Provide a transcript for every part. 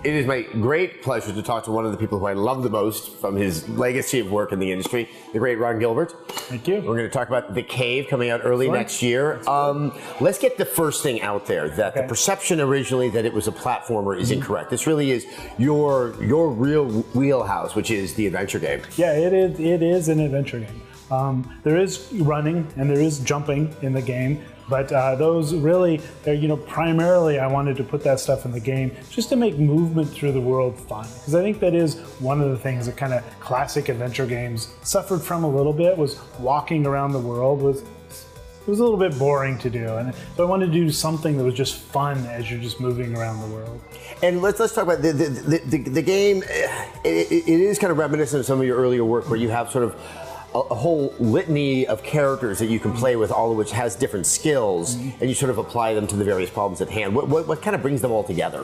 It is my great pleasure to talk to one of the people who I love the most from his legacy of work in the industry, the great Ron Gilbert. Thank you. We're going to talk about The Cave coming out early next year. Let's get the first thing out there, that the perception originally that it was a platformer is incorrect. This really is your real wheelhouse, which is the adventure game. Yeah, it is an adventure game. There is running and there is jumping in the game. But those really, primarily I wanted to put that stuff in the game just to make movement through the world fun. Because I think that is one of the things that kind of classic adventure games suffered from a little bit, was walking around the world was a little bit boring to do. And so I wanted to do something that was just fun as you're just moving around the world. And let's talk about the game. It is kind of reminiscent of some of your earlier work where you have sort of a whole litany of characters that you can play with, all of which has different skills, and you sort of apply them to the various problems at hand. What kind of brings them all together?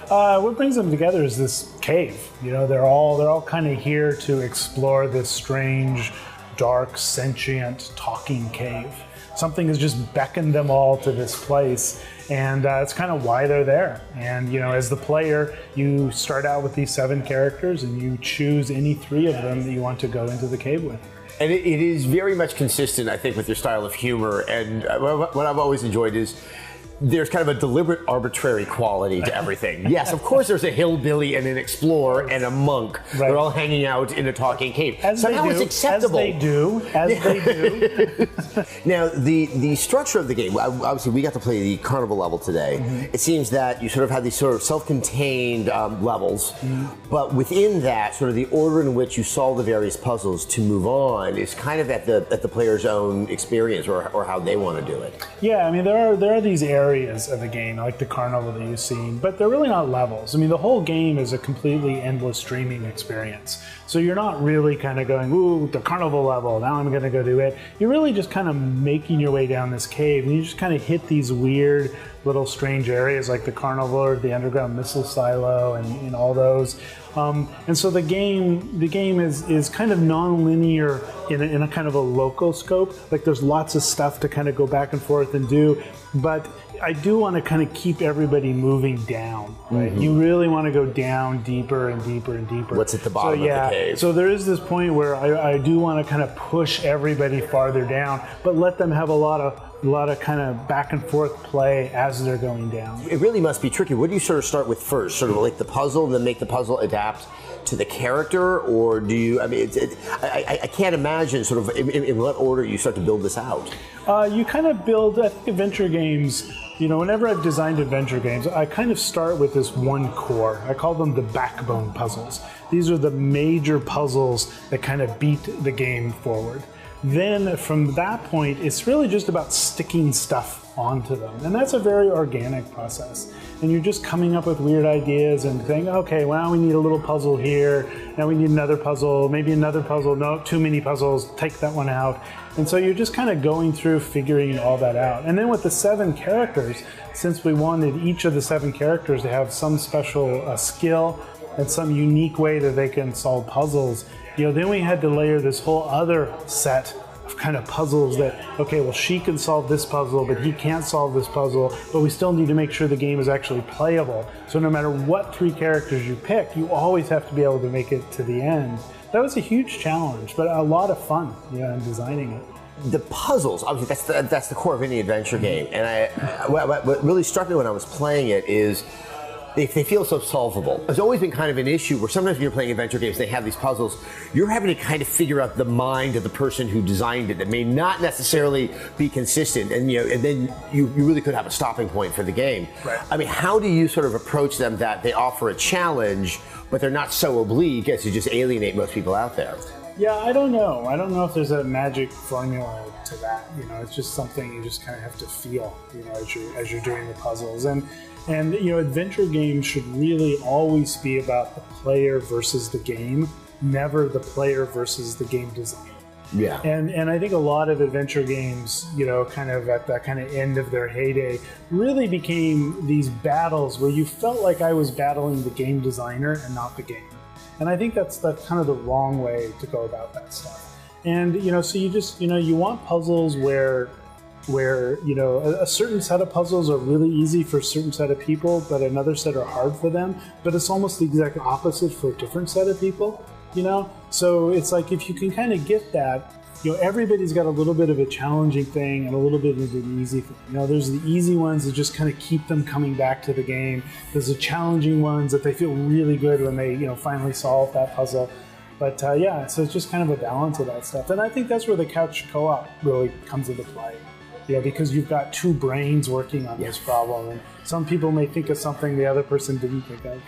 What brings them together is this cave. They're all kind of here to explore this strange, dark, sentient, talking cave. Something has just beckoned them all to this place, and it's kind of why they're there. And as the player, you start out with these 7 characters, and you choose any 3 of them that you want to go into the cave with. And it is very much consistent, I think, with your style of humor. And what I've always enjoyed is there's kind of a deliberate arbitrary quality to everything. Yes, of course there's a hillbilly and an explorer and a monk. Right. They're all hanging out in a talking cave. Somehow it's acceptable. As they do. Now, the structure of the game, obviously we got to play the carnival level today. It seems that you sort of have these sort of self-contained levels, but within that, sort of the order in which you solve the various puzzles to move on is kind of at the player's own experience or how they want to do it. Yeah, I mean, there are these areas of the game, like the carnival that you've seen, but they're really not levels. I mean, the whole game is a completely endless streaming experience. So you're not really kind of going, ooh, the carnival level, now I'm going to go do it. You're really just kind of making your way down this cave, and you just kind of hit these weird little strange areas like the carnival or the underground missile silo and all those. And so the game is kind of non-linear in a kind of a local scope. Like there's lots of stuff to kind of go back and forth and do, but I do want to kind of keep everybody moving down. Right? You really want to go down deeper and deeper and deeper. What's at the bottom of the cave? So there is this point where I do want to kind of push everybody farther down, but let them have a lot of kind of back and forth play as they're going down. It really must be tricky. What do you sort of start with first? Sort of like the puzzle, and then make the puzzle adapt to the character, or do you? I mean, I can't imagine sort of in what order you start to build this out. You kind of build. I think adventure games. Whenever I've designed adventure games, I kind of start with this one core. I call them the backbone puzzles. These are the major puzzles that kind of beat the game forward. Then from that point, it's really just about sticking stuff onto them. And that's a very organic process. And you're just coming up with weird ideas and saying, okay, well, we need a little puzzle here. Now we need another puzzle, maybe another puzzle. No, too many puzzles, take that one out. And so you're just kind of going through figuring all that out. And then with the 7 characters, since we wanted each of the 7 characters to have some special skill and some unique way that they can solve puzzles, then we had to layer this whole other set of kind of puzzles that, okay, well, she can solve this puzzle, but he can't solve this puzzle, but we still need to make sure the game is actually playable. So no matter what 3 characters you pick, you always have to be able to make it to the end. That was a huge challenge, but a lot of fun, in designing it. The puzzles, obviously, that's the core of any adventure game. And what really struck me when I was playing it is they feel so solvable. There's always been kind of an issue where sometimes when you're playing adventure games, they have these puzzles. You're having to kind of figure out the mind of the person who designed it that may not necessarily be consistent, and and then you really could have a stopping point for the game. Right. I mean, how do you sort of approach them that they offer a challenge, but they're not so oblique as to just alienate most people out there? Yeah, I don't know. I don't know if there's a magic formula to that. It's just something you just kind of have to feel, as you're doing the puzzles. And adventure games should really always be about the player versus the game, never the player versus the game design. Yeah. And I think a lot of adventure games, kind of at that kind of end of their heyday, really became these battles where you felt like I was battling the game designer and not the game. And I think that's kind of the wrong way to go about that stuff. And, so you just, you want puzzles where where, you know, a certain set of puzzles are really easy for a certain set of people, but another set are hard for them. But it's almost the exact opposite for a different set of people, you know? So it's like, if you can kind of get that, you know, everybody's got a little bit of a challenging thing and a little bit of an easy thing. You know, there's the easy ones that just kind of keep them coming back to the game. There's the challenging ones that they feel really good when they, you know, finally solve that puzzle. But yeah, so it's just kind of a balance of that stuff. And I think that's where the couch co-op really comes into play. You know, because you've got two brains working on this problem. And some people may think of something the other person didn't think of.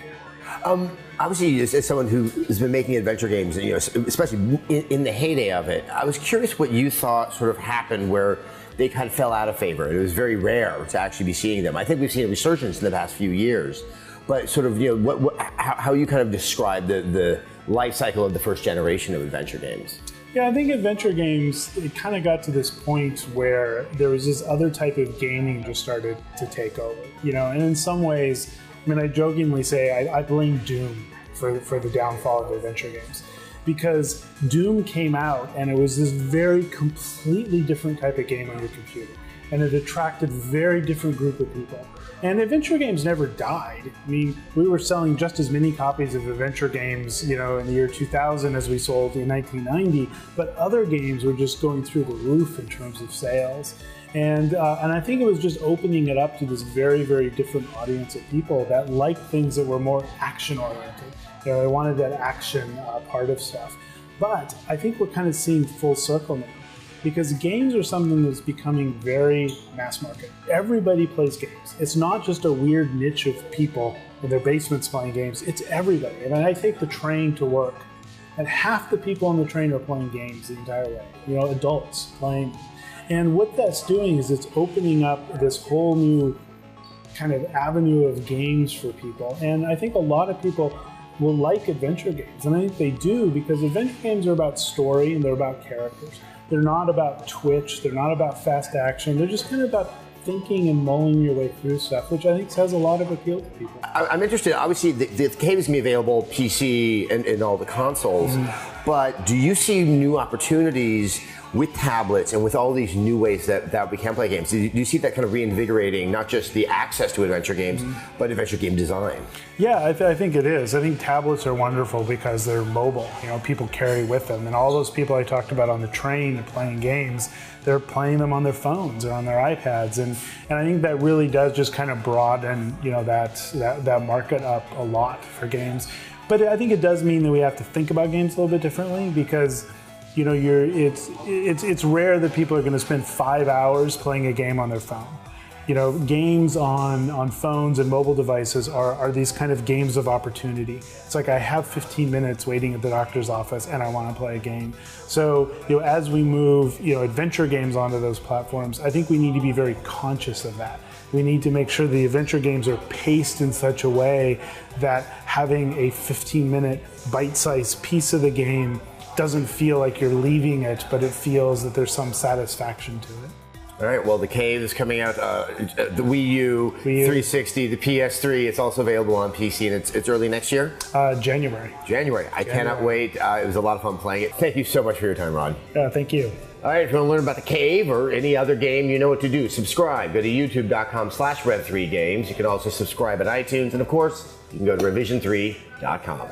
Obviously, as someone who has been making adventure games, you know, especially in the heyday of it, I was curious what you thought sort of happened where they kind of fell out of favor. It was very rare to actually be seeing them. I think we've seen a resurgence in the past few years, but sort of, you know, how you kind of describe the life cycle of the first generation of adventure games. Yeah, I think adventure games, it kind of got to this point where there was this other type of gaming just started to take over, you know, and in some ways, I mean, I jokingly say I blame Doom for the downfall of adventure games, because Doom came out and it was this very completely different type of game on your computer, and it attracted a very different group of people. And adventure games never died. I mean, we were selling just as many copies of adventure games, you know, in the year 2000 as we sold in 1990, but other games were just going through the roof in terms of sales. And I think it was just opening it up to this very, very different audience of people that liked things that were more action-oriented. You know, they wanted that action part of stuff. But I think we're kind of seeing full circle now, because games are something that's becoming very mass market. Everybody plays games. It's not just a weird niche of people in their basements playing games. It's everybody. And I take the train to work, and half the people on the train are playing games the entire way. You know, adults playing. And what that's doing is it's opening up this whole new kind of avenue of games for people. And I think a lot of people will like adventure games. And I think they do, because adventure games are about story and they're about characters. They're not about twitch, they're not about fast action, they're just kind of about thinking and mulling your way through stuff, which I think has a lot of appeal to people. I'm interested, obviously the Cave is going to be available PC and all the consoles, but do you see new opportunities with tablets and with all these new ways that we can play games? Do you see that kind of reinvigorating not just the access to adventure games, but adventure game design? Yeah, I think it is. I think tablets are wonderful because they're mobile. You know, people carry with them, and all those people I talked about on the train playing games, they're playing them on their phones or on their iPads, and I think that really does just kind of broaden, you know, that market up a lot for games. But I think it does mean that we have to think about games a little bit differently, because, you know, it's rare that people are going to spend 5 hours playing a game on their phone. You know, games on phones and mobile devices are these kind of games of opportunity. It's like, I have 15 minutes waiting at the doctor's office and I want to play a game. So, you know, as we move, you know, adventure games onto those platforms, I think we need to be very conscious of that. We need to make sure the adventure games are paced in such a way that having a 15-minute bite-sized piece of the game doesn't feel like you're leaving it, but it feels that there's some satisfaction to it. All right, well, the Cave is coming out, the Wii U, 360, the PS3. It's also available on PC, and it's early next year? January. I cannot wait. It was a lot of fun playing it. Thank you so much for your time, Ron. Thank you. All right, if you want to learn about the Cave or any other game, you know what to do. Subscribe. Go to youtube.com/Rev3Games. You can also subscribe at iTunes. And, of course, you can go to revision3.com.